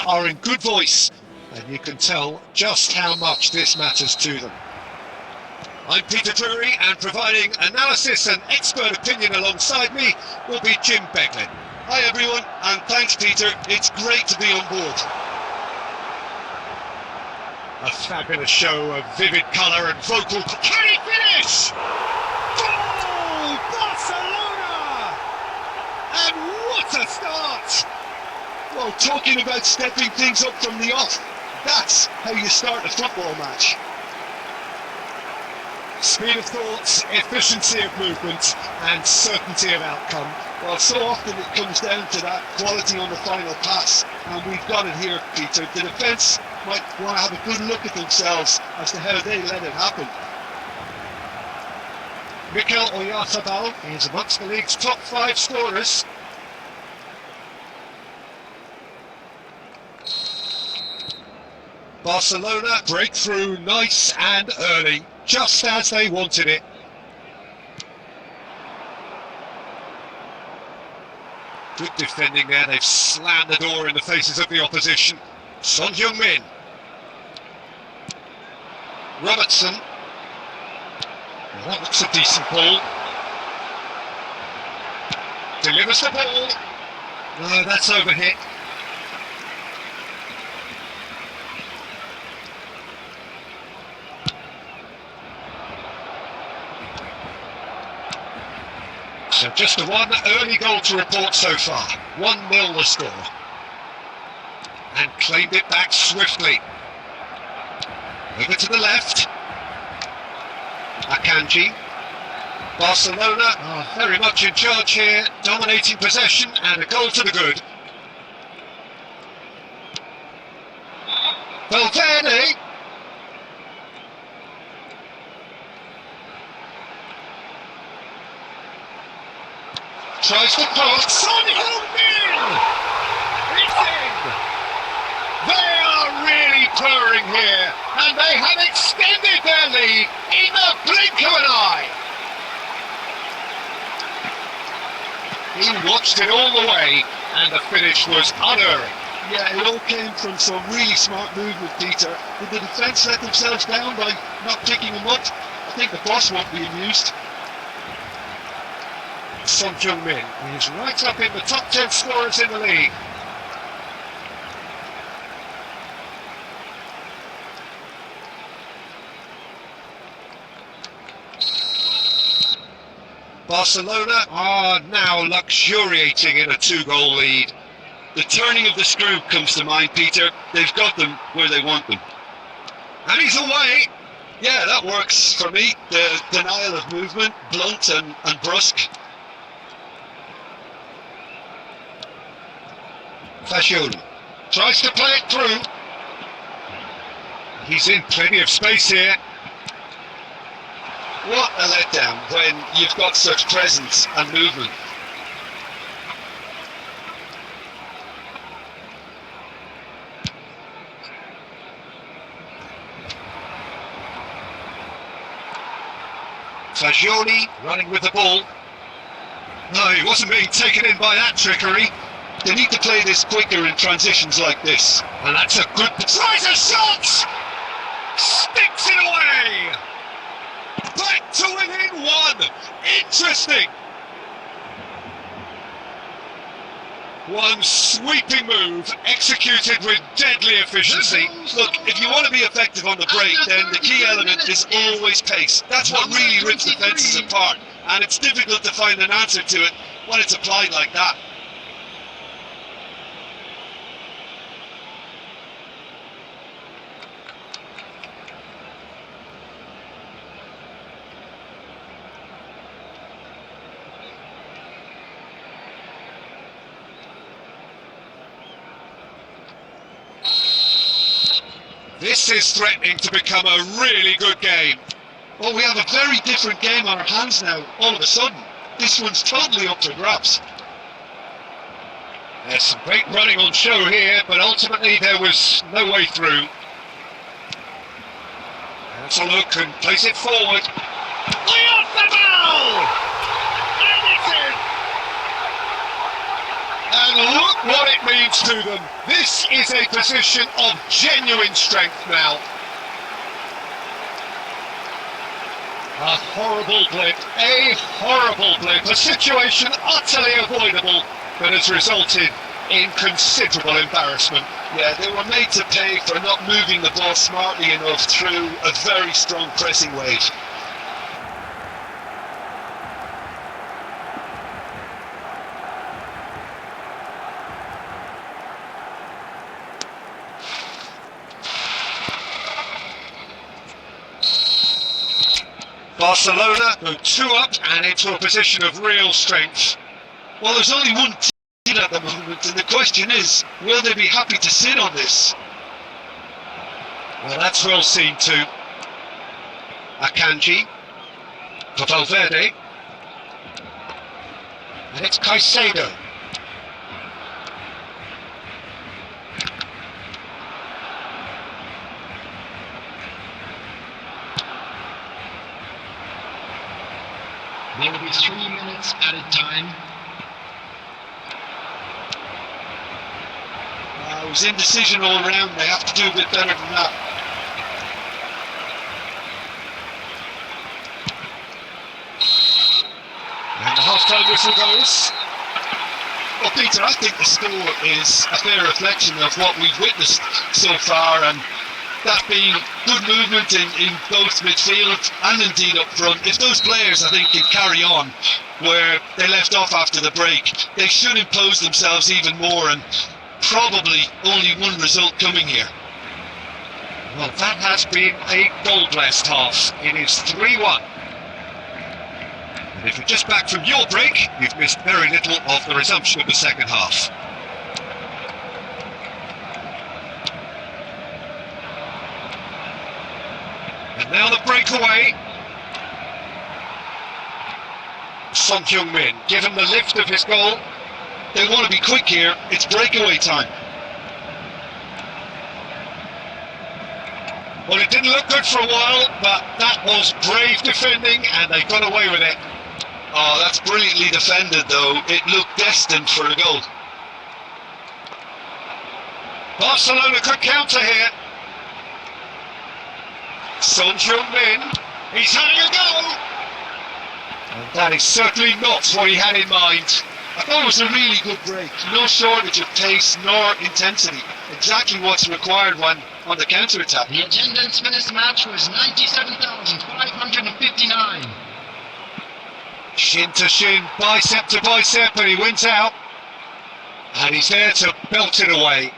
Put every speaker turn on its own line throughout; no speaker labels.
are in good voice, and you can tell just how much this matters to them. I'm Peter Drury, and providing analysis and expert opinion alongside me will be Jim Beglin.
Hi everyone, and thanks Peter, it's great to be on board.
A fabulous show of vivid colour and vocal... Can he finish? Goal! Barcelona! And what a start!
Well, talking about stepping things up from the off, that's how you start a football match.
Speed of thought, efficiency of movement and certainty of outcome.
Well, so often it comes down to that quality on the final pass, and we've got it here, Peter. The defence might want to have a good look at themselves as to how they let it happen.
Mikel Oyarzabal is amongst the league's top 5 scorers. Barcelona break through nice and early, just as they wanted it. Good defending there, they've slammed the door in the faces of the opposition. Son Heung-min. Robertson. Well, that looks a decent ball. Delivers the ball. No, that's overhit. So just the one early goal to report so far. 1-0 the score. And claimed it back swiftly. Over to the left. Akanji. Barcelona are very much in charge here, dominating possession and a goal to the good. Valverde. Tries to cross. Son Heung-min! It's in! They are really purring here, and they have extended their lead in the blink of an eye. He watched it all the way, and the finish was unerring.
Yeah, it all came from some really smart movement, Peter. Did the defence let themselves down by not picking them up? I think the boss won't be amused.
Son Heung-min is right up in the top 10 scorers in the league. Barcelona are now luxuriating in a 2-goal lead.
The turning of the screw comes to mind, Peter. They've got them where they want them.
And he's away!
Yeah, that works for me. The denial of movement, blunt and brusque.
Fagioli tries to play it through. He's in plenty of space here.
What a letdown when you've got such presence and movement.
Fagioli running with the ball. No, he wasn't being taken in by that trickery.
They need to play this quicker in transitions like this.
And that's a good... Tries a shot! Sticks it away! Back to within 1! Interesting! One sweeping move, executed with deadly efficiency.
Look, if you want to be effective on the break, then the key element is always pace. That's what really rips defences apart. And it's difficult to find an answer to it when it's applied like that.
This is threatening to become a really good game.
Well, we have a very different game on our hands now, all of a sudden. This one's totally up for grabs.
There's some great running on show here, but ultimately there was no way through. That's a look and plays it forward. Oyarzabal! And it's in! And look what it means to them. This is a position of genuine strength now. A horrible blip, a situation utterly avoidable that has resulted in considerable embarrassment.
Yeah, they were made to pay for not moving the ball smartly enough through a very strong pressing wave.
Barcelona go 2 up and into a position of real strength.
Well, there's only one team at the moment, and the question is, will they be happy to sit on this?
Well, that's well seen too. Akanji for Valverde, and it's Caicedo.
There will be 3 minutes added time.
It was indecision all round. They have to do a bit better than that.
And the half-time whistle goes.
Well, Peter, I think the score is a fair reflection of what we've witnessed so far, and that being good movement in both midfield and indeed up front. If those players, I think, can carry on where they left off after the break, they should impose themselves even more, and probably only one result coming here.
Well, that has been a goal-blessed half. It is 3-1. And if you're just back from your break, you've missed very little of the resumption of the second half. And now the breakaway. Son Heung-min, give him the lift of his goal.
They want to be quick here. It's breakaway time.
Well, it didn't look good for a while, but that was brave defending and they got away with it.
Oh, that's brilliantly defended, though. It looked destined for a goal.
Barcelona could counter here. Son Heung-min, he's having a go. And that is certainly not what he had in mind.
I thought it was a really good break. No shortage of pace nor intensity. Exactly what's required when on the counter-attack.
The attendance for this match was 97,559.
Shin to shin, bicep to bicep, and he wins out. And he's there to belt it away.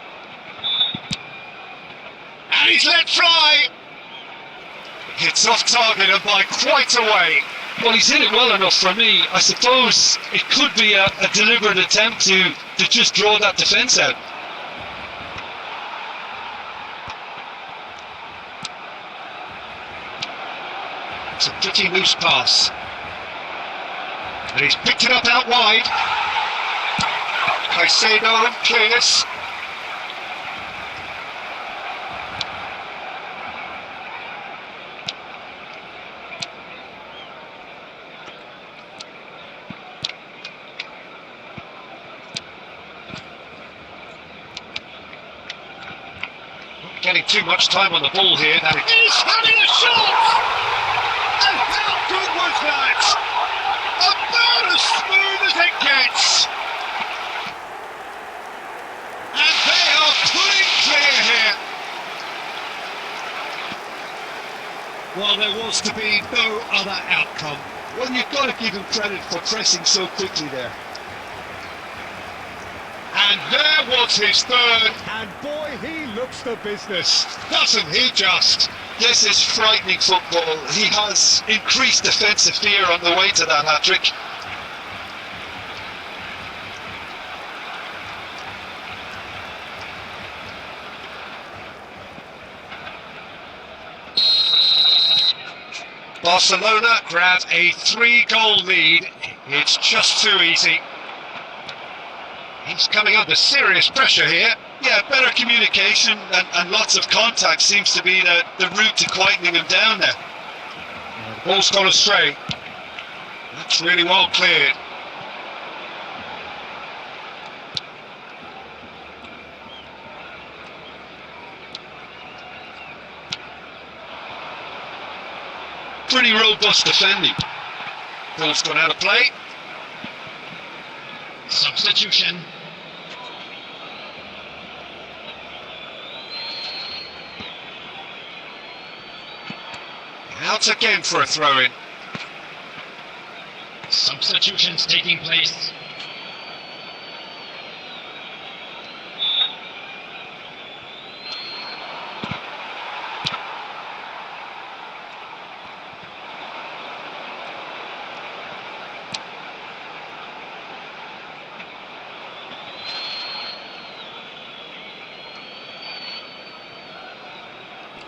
And he's let fly. It's off target and by quite a way.
Well, he's hit it well enough for me. I suppose it could be a deliberate attempt to just draw that defence out.
It's a pretty loose pass. And he's picked it up out wide. Caicedo and clears. Getting too much time on the ball here. That is... He's having a shot! And how good was that? About as smooth as it gets. And they are pulling clear here. Well, there was to be no other outcome.
Well, you've got to give him credit for pressing so quickly there.
And there was his third, and boy, he looks the business, doesn't he just?
This is frightening football. He has increased defensive fear on the way to that hat-trick.
Barcelona grab a 3-goal lead. It's just too easy. He's coming under serious pressure here.
Yeah, better communication and lots of contact seems to be the route to quietening him down there.
The ball's gone astray. That's really well cleared.
pretty robust defending.
Ball's gone out of play.
Substitution.
Out again for a throw-in.
Substitutions taking place.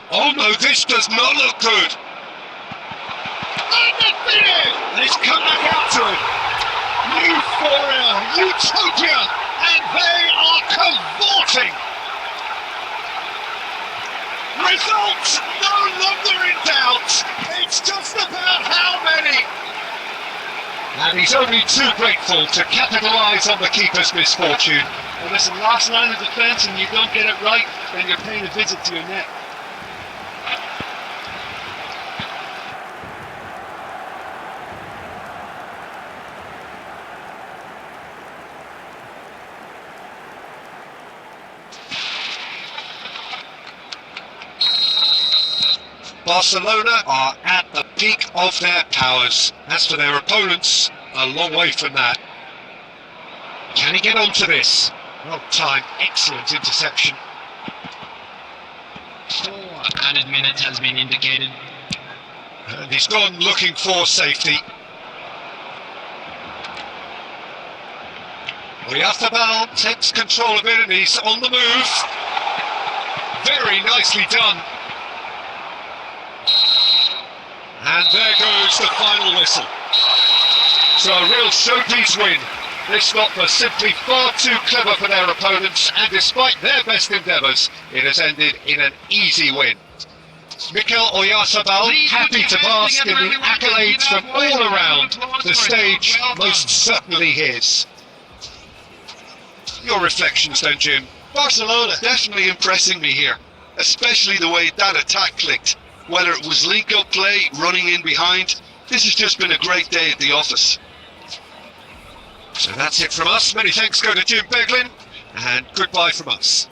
Oh no, this does not look good. Undefeated! And it's come back out to him. Euphoria, utopia, and they are cavorting. Results no longer in doubt. It's just about how many. And he's only too grateful to capitalise on the keeper's misfortune.
Well, listen, last line of defence, and you don't get it right, then you're paying a visit to your net.
Barcelona are at the peak of their powers. As for their opponents, a long way from that. Can he get onto this? Well timed, excellent interception.
4 added minutes has been indicated.
And he's gone looking for safety. Oyarzabal takes control of it and he's on the move. Very nicely done. And there goes the final whistle. So a real showpiece win. This lot was simply far too clever for their opponents, and despite their best endeavours, it has ended in an easy win. Mikel Oyarzabal happy to bask in the accolades from all around. The stage most certainly his. Your reflections then, Jim?
Barcelona definitely impressing me here, especially the way that attack clicked. Whether it was link-up play, running in behind, this has just been a great day at the office.
So that's it from us. Many thanks go to Jim Beglin, and goodbye from us.